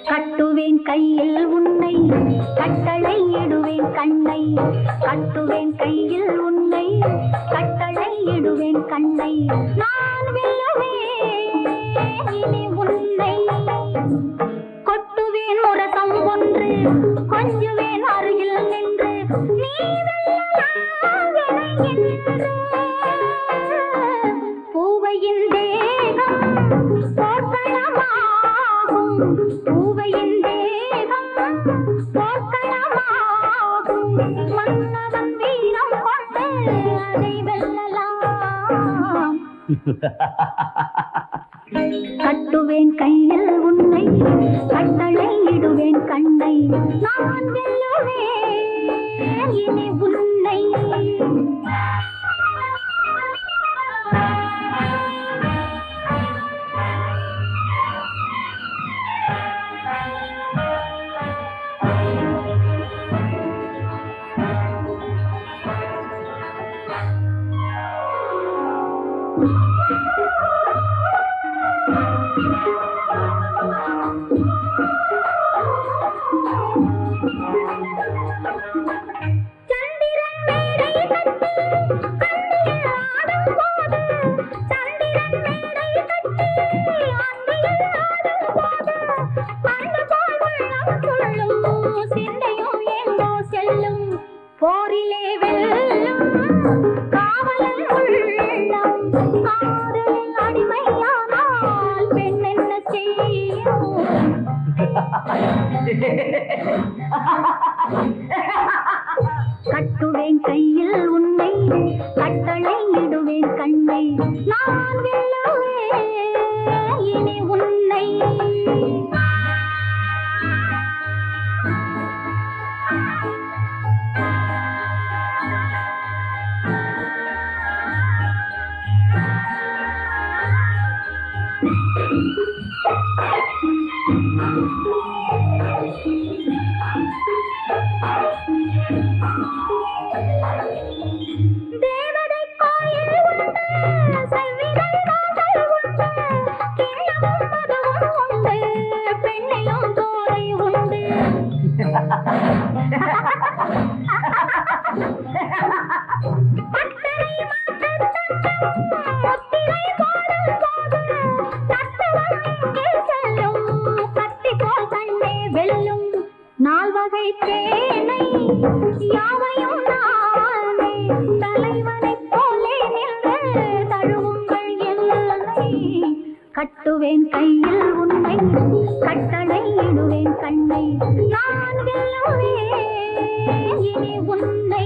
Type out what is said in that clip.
கட்டுவேன் கையில் உன்னை கட்டளை இடுவேன் கண்ணை கட்டுவேன் கையில் உன்னை கட்டளை இடுவேன் கண்ணை நான் வெல்லுவேன் இனி உன்னை கொட்டுவேன் முரசம் ஒன்று கொஞ்சுவேன் அருகில் நின்று நீ வெல்லலாம் என்று பூவையின் தேகம் போர்க்களமாகும் பூவையின் தேகம் போர்க்களமாகும் மன்னவன் வீரம் கொண்டு அதை வெல்லலாம் கட்டுவேன் கையில் உன்னை கட்டளை இடுவேன் கண்ணை நான் வெல்லுவேன் இனி உன்னை போரிலே வெல்லும் காவலன் உள்ளம் காதலில் அடிமையானால் பெண் என்ன செய்யும் கட்டுவேன் கையில் உன்னை கட்டளை இடுவேன் கண்ணை நான் வெல்லுவேன் இனி உன்னை தேவதை கோயில் உண்டு செவ்விதை காதல் உண்டு கிண்ணமும் மதுவும் உண்டு பெண்ணிலும் தோரை உண்டு பட்டரை முத்திரை போடும் போது தத்துவம் இங்கே செல்லும் கத்தி போல் கண்ணே வெல்லும் நால்வகை தேனை யாவையும் நானே தலைவனைப் போலே நின்று தழுவுங்கள் எல்லை கட்டுவேன் கையில் உன்னை கட்டளை இடுவேன் கண்ணை நான் வெல்லுவேன் இனி உன்னை